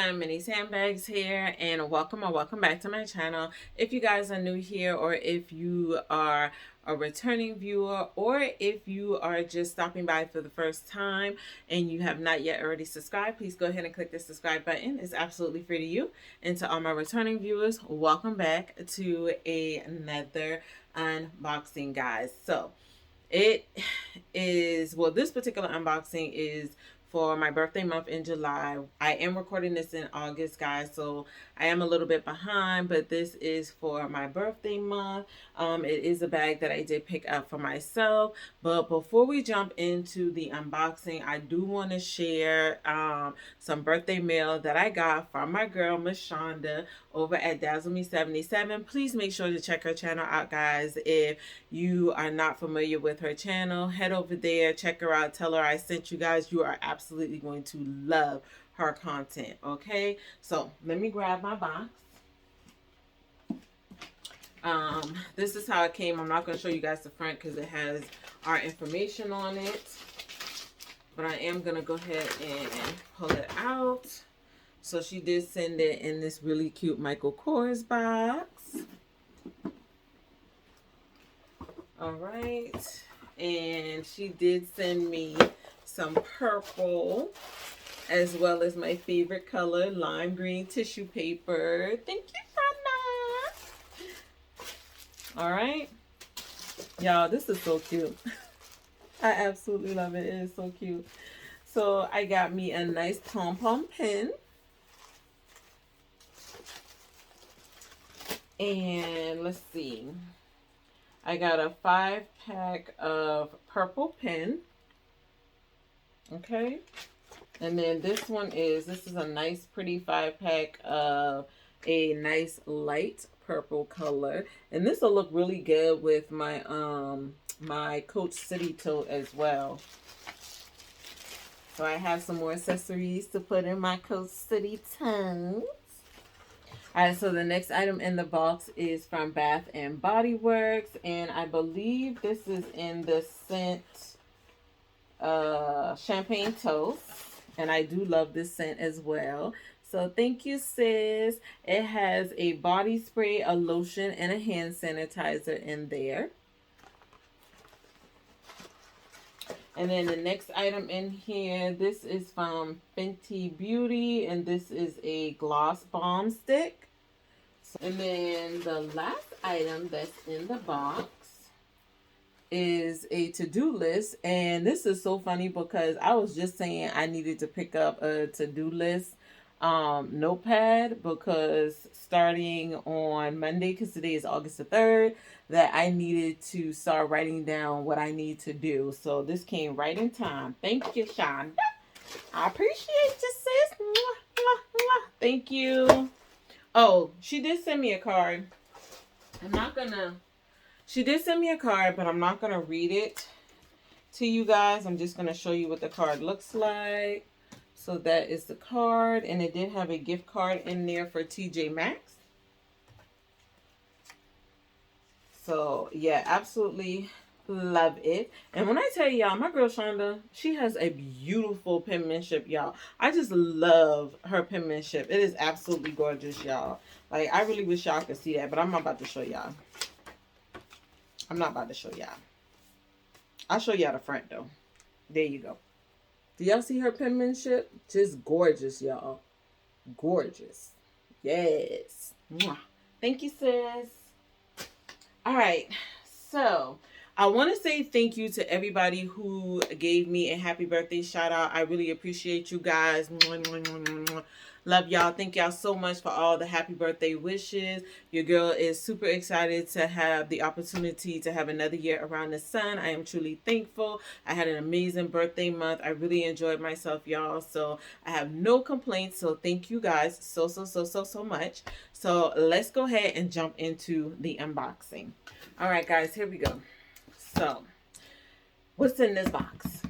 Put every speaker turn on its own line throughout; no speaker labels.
everyone, Minnie's Handbags here, and welcome or welcome back to my channel. If you guys are new here, or if you are a returning viewer, or if you are just stopping by for the first time and you have not yet already subscribed, please go ahead and click the subscribe button. It's absolutely free to you. And to all my returning viewers, welcome back to another unboxing, guys. So it is, well, this particular unboxing is for my birthday month in July. I am recording this in August, guys, so I am a little bit behind, but this is for my birthday month. It is a bag that I did pick up for myself. But before we jump into the unboxing, I do want to share some birthday mail that I got from my girl Miss Shonda over at Dazzle Me 77. Please make sure to check her channel out, guys. If you are not familiar with her channel, head over there, check her out, tell her I sent you guys. You are absolutely going to love her content. Okay, so let me grab my box. This is how it came. I'm not going to show you guys the front because it has our information on it, but I am going to go ahead and pull it out. So she did send it in this really cute Michael Kors box. All right, and she did send me some purple as well as my favorite color, lime green tissue paper. Thank you, Shonda. All right, y'all, this is so cute. I absolutely love it. It is so cute. So I got me a nice pom-pom pen. And let's see. I got a 5-pack of purple pen. Okay. And then this is a nice pretty 5-pack of a nice light purple color. And this will look really good with my my Coach City tote as well. So I have some more accessories to put in my Coach City tote. Alright, so the next item in the box is from Bath and Body Works, and I believe this is in the scent Champagne Toast, and I do love this scent as well. So thank you, sis. It has a body spray, a lotion, and a hand sanitizer in there. And then the next item in here, this is from Fenty Beauty, and this is a gloss balm stick. And then the last item that's in the box is a to-do list. And this is so funny because I was just saying I needed to pick up a to-do list notepad, because starting on Monday, because today is August the 3rd, that I needed to start writing down what I need to do. So this came right in time. Thank you, Shonda. I appreciate you, sis. Mwah, mwah, mwah. Thank you. Oh, she did send me a card. She did send me a card, but I'm not going to read it to you guys. I'm just going to show you what the card looks like. So that is the card, and it did have a gift card in there for TJ Maxx. So, yeah, absolutely love it. And when I tell y'all, my girl Shonda, she has a beautiful penmanship, y'all. I just love her penmanship. It is absolutely gorgeous, y'all. Like, I really wish y'all could see that, but I'm not about to show y'all. I'm not about to show y'all. I'll show y'all the front, though. There you go. Do y'all see her penmanship? Just gorgeous, y'all. Gorgeous. Yes. Mwah. Thank you, sis. All right. So I want to say thank you to everybody who gave me a happy birthday shout out. I really appreciate you guys. Love y'all. Thank y'all so much for all the happy birthday wishes. Your girl is super excited to have the opportunity to have another year around the sun. I am truly thankful. I had an amazing birthday month. I really enjoyed myself, y'all. So I have no complaints. So thank you guys so much. So let's go ahead and jump into the unboxing. All right, guys, here we go. So what's in this box?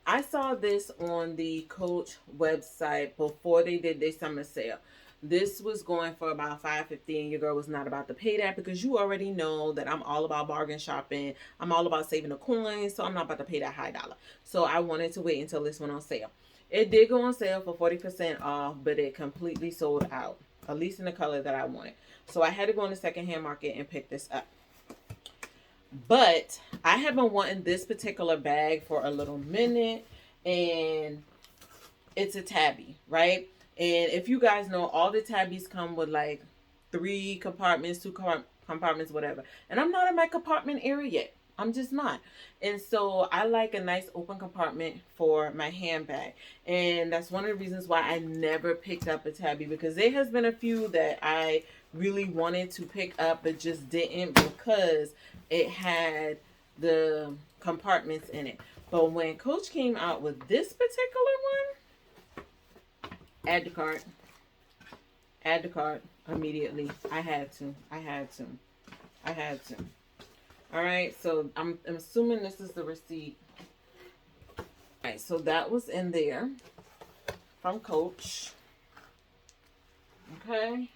I saw this on the Coach website before they did their summer sale. This was going for about $5.50, and your girl was not about to pay that, because you already know that I'm all about bargain shopping. I'm all about saving the coins, so I'm not about to pay that high dollar. So I wanted to wait until this went on sale. It did go on sale for 40% off, but it completely sold out, at least in the color that I wanted. So I had to go in the secondhand market and pick this up. But I have been wanting this particular bag for a little minute, and it's a tabby, right? And if you guys know, all the tabbies come with like 3 compartments, compartments, whatever. And I'm not in my compartment area yet. I'm just not. And so I like a nice open compartment for my handbag. And that's one of the reasons why I never picked up a tabby, because there has been a few that I really wanted to pick up but just didn't, because it had the compartments in it. But when Coach came out with this particular one, add to cart. Add to cart immediately. I had to. All right, so I'm assuming this is the receipt. All right, so that was in there from Coach. Okay.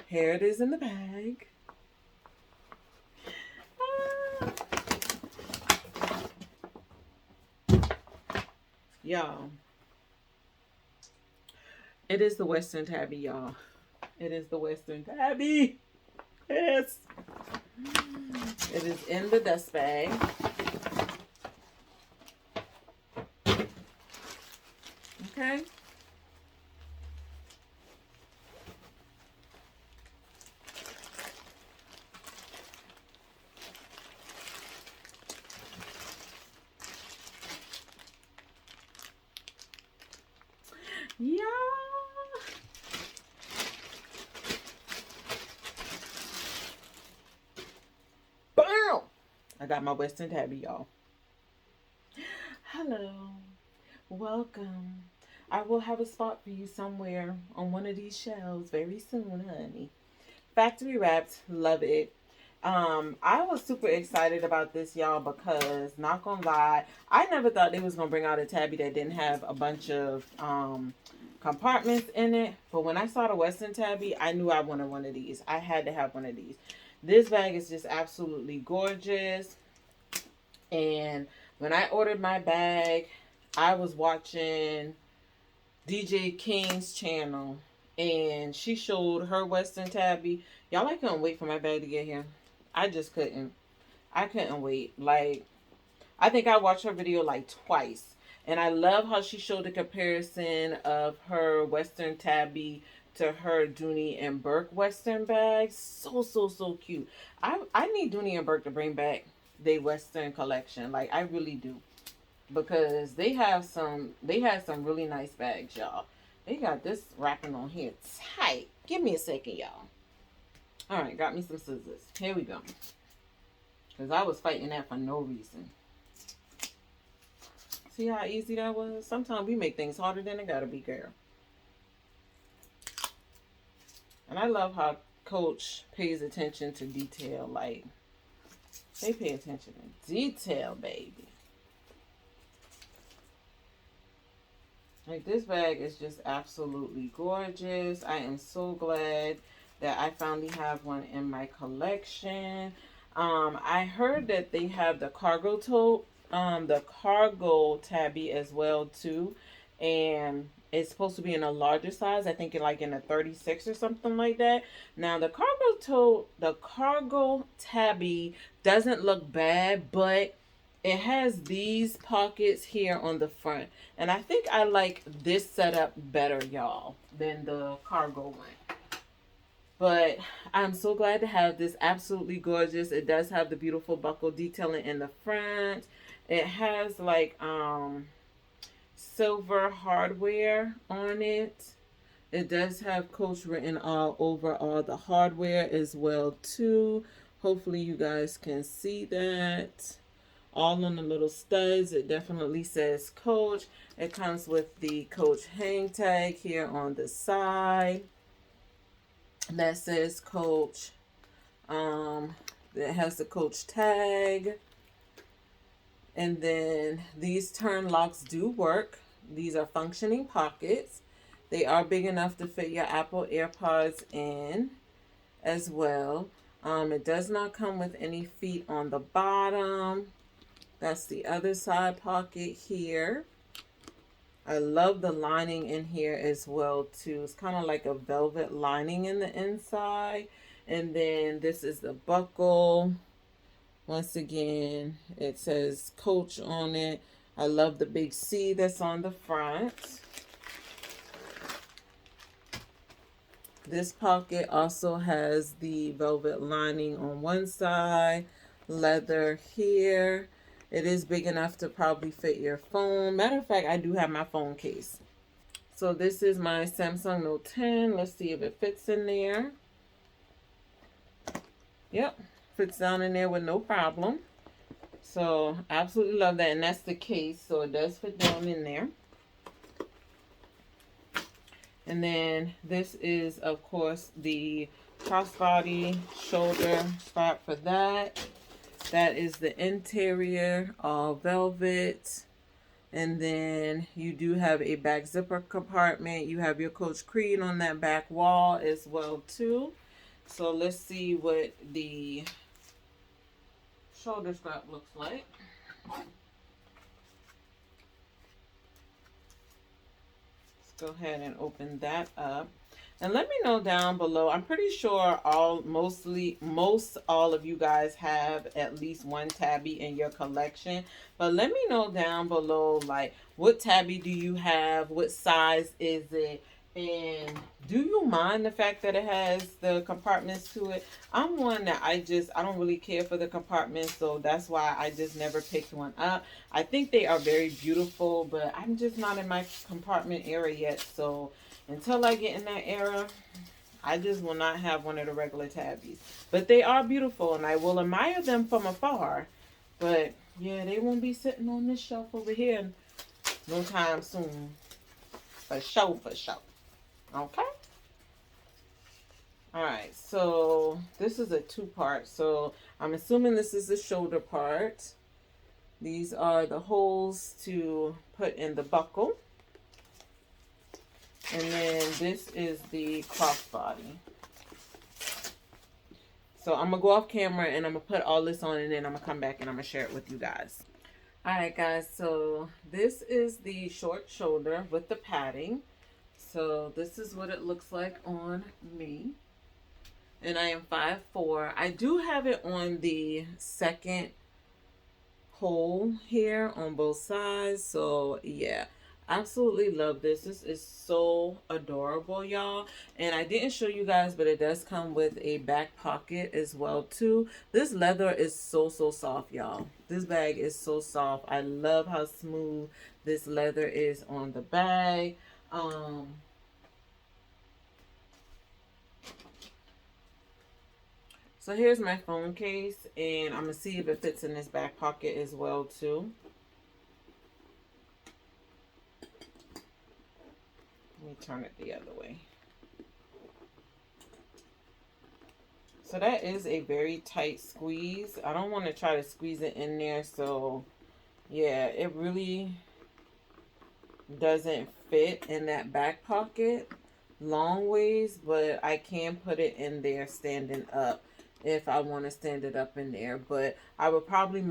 Here it is in the bag. Y'all. It is the Western Tabby, y'all. It is the Western Tabby. Yes. It is in the dust bag. Okay. Yeah. Bam! I got my Western Tabby, y'all. Hello. Welcome. I will have a spot for you somewhere on one of these shelves very soon, honey. Factory wrapped. Love it. I was super excited about this, y'all, because not gonna lie, I never thought they was gonna bring out a tabby that didn't have a bunch of compartments in it. But when I saw the Western Tabby, I knew I wanted one of these. I had to have one of these. This bag is just absolutely gorgeous. And when I ordered my bag, I was watching DJ King's channel, and she showed her Western Tabby. Y'all, I couldn't wait for my bag to get here. I just couldn't. I couldn't wait. Like, I think I watched her video like twice. And I love how she showed the comparison of her Western Tabby to her Dooney and Burke Western bags. So cute. I need Dooney and Burke to bring back their Western collection. Like, I really do. Because they had some really nice bags, y'all. They got this wrapping on here tight. Give me a second, y'all. Alright, got me some scissors. Here we go. Because I was fighting that for no reason. See how easy that was? Sometimes we make things harder than it gotta be, girl. And I love how Coach pays attention to detail. Like, they pay attention to detail, baby. Like, this bag is just absolutely gorgeous. I am so glad that I finally have one in my collection. I heard that they have the cargo tote, the cargo tabby as well too, and it's supposed to be in a larger size. I think like in a 36 or something like that. Now the cargo tote, the cargo tabby doesn't look bad, but it has these pockets here on the front, and I think I like this setup better, y'all, than the cargo one. But I'm so glad to have this. Absolutely gorgeous. It does have the beautiful buckle detailing in the front. It has like silver hardware on it. It does have Coach written all over all the hardware as well too. Hopefully you guys can see that. All on the little studs. It definitely says Coach. It comes with the Coach hang tag here on the side that says Coach. It has the Coach tag. And then these turn locks do work. These are functioning pockets. They are big enough to fit your Apple AirPods in as well. It does not come with any feet on the bottom. That's the other side pocket here. I love the lining in here as well too. It's kind of like a velvet lining in the inside. And then this is the buckle. Once again, it says Coach on it. I love the big C that's on the front. This pocket also has the velvet lining on one side, leather here. It is big enough to probably fit your phone. Matter of fact, I do have my phone case. So this is my Samsung Note 10. Let's see if it fits in there. Yep, fits down in there with no problem. So absolutely love that. And that's the case. So it does fit down in there. And then this is, of course, the crossbody shoulder strap for that. That is the interior, all velvet. And then you do have a back zipper compartment. You have your Coach Creed on that back wall as well too. So let's see what the shoulder strap looks like. Go ahead and open that up, and let me know down below. I'm pretty sure most all of you guys have at least one tabby in your collection, but let me know down below, like, what tabby do you have, what size is it, and do you mind the fact that it has the compartments to it? I'm one that I don't really care for the compartments, so that's why I just never picked one up. I think they are very beautiful, but I'm just not in my compartment era yet. So until I get in that era, I just will not have one of the regular tabbies. But they are beautiful, and I will admire them from afar. But yeah, they won't be sitting on this shelf over here no time soon. For sure, for sure. Okay. All right, so this is a two-part. So I'm assuming this is the shoulder part. These are the holes to put in the buckle. And then this is the crossbody. So I'm going to go off camera and I'm going to put all this on, and then I'm going to come back and I'm going to share it with you guys. All right, guys. So this is the short shoulder with the padding. So this is what it looks like on me. And I am 5'4". I do have it on the second hole here on both sides. So yeah, absolutely love this. This is so adorable, y'all. And I didn't show you guys, but it does come with a back pocket as well too. This leather is so soft, y'all. This bag is so soft. I love how smooth this leather is on the bag. So here's my phone case, and I'm going to see if it fits in this back pocket as well too. Let me turn it the other way. So that is a very tight squeeze. I don't want to try to squeeze it in there. So yeah, it really doesn't fit in that back pocket long ways, but I can put it in there standing up if I want to stand it up in there. But I would probably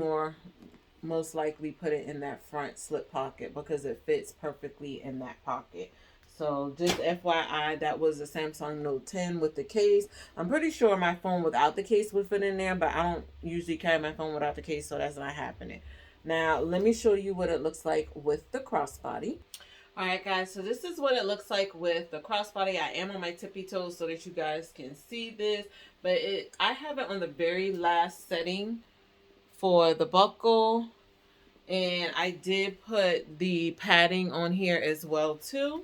most likely put it in that front slip pocket because it fits perfectly in that pocket. So just FYI, that was a Samsung Note 10 with the case. I'm pretty sure my phone without the case would fit in there, but I don't usually carry my phone without the case, so that's not happening. Now, let me show you what it looks like with the crossbody. All right, guys, so this is what it looks like with the crossbody. I am on my tippy toes so that you guys can see this, but I have it on the very last setting for the buckle, and I did put the padding on here as well too.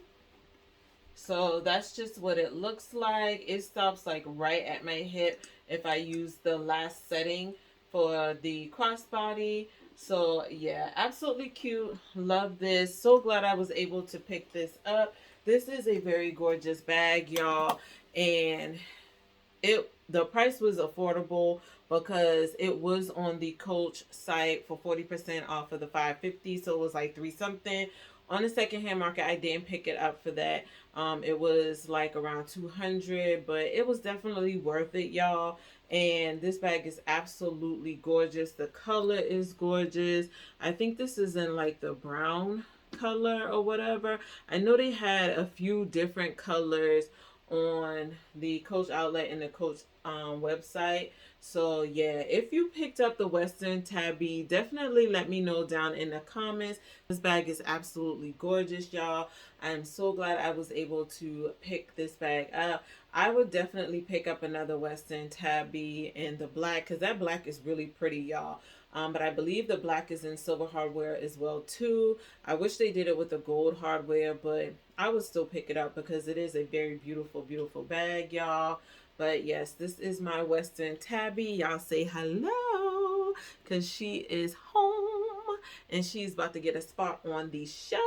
So that's just what it looks like. It stops like right at my hip if I use the last setting for the crossbody. So yeah, absolutely cute. Love this. So glad I was able to pick this up. This is a very gorgeous bag, y'all. And the price was affordable because it was on the Coach site for 40% off of the $550. So it was like $3 something. On the secondhand market, I didn't pick it up for that. It was like around $200, but it was definitely worth it, y'all. And this bag is absolutely gorgeous. The color is gorgeous. I think this is in like the brown color or whatever. I know they had a few different colors on the Coach outlet and the Coach website. So yeah, if you picked up the Western Tabby, definitely let me know down in the comments. This bag is absolutely gorgeous, y'all. I am so glad I was able to pick this bag up. I would definitely pick up another Western Tabby in the black, because that black is really pretty, y'all. But I believe the black is in silver hardware as well too. I wish they did it with the gold hardware, but I would still pick it up because it is a very beautiful, beautiful bag, y'all. But yes, this is my Western Tabby. Y'all say hello, because she is home and she's about to get a spot on the shelf.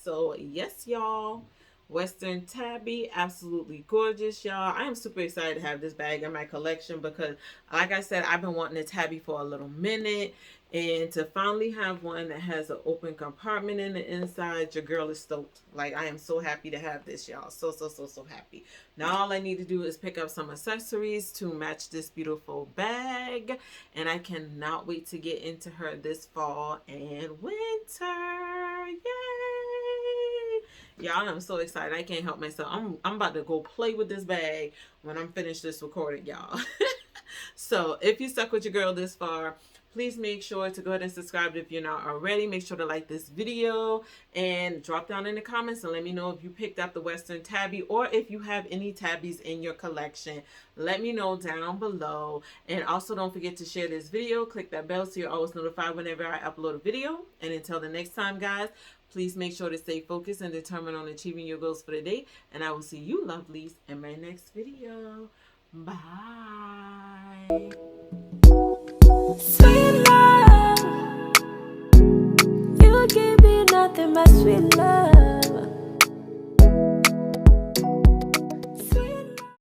So yes, y'all. Western Tabby, absolutely gorgeous, y'all. I am super excited to have this bag in my collection because, like I said, I've been wanting a Tabby for a little minute. And to finally have one that has an open compartment in the inside, your girl is stoked. Like, I am so happy to have this, y'all. So, so, so, so happy. Now, all I need to do is pick up some accessories to match this beautiful bag. And I cannot wait to get into her this fall and winter. Yay! Y'all, I'm so excited. I can't help myself. I'm about to go play with this bag when I'm finished this recording, y'all. So, if you stuck with your girl this far, please make sure to go ahead and subscribe if you're not already. Make sure to like this video and drop down in the comments and let me know if you picked up the Western Tabby or if you have any tabbies in your collection. Let me know down below. And also don't forget to share this video. Click that bell so you're always notified whenever I upload a video. And until the next time, guys, please make sure to stay focused and determined on achieving your goals for the day. And I will see you lovelies in my next video. Bye.
Sweet love, you give me nothing but sweet love.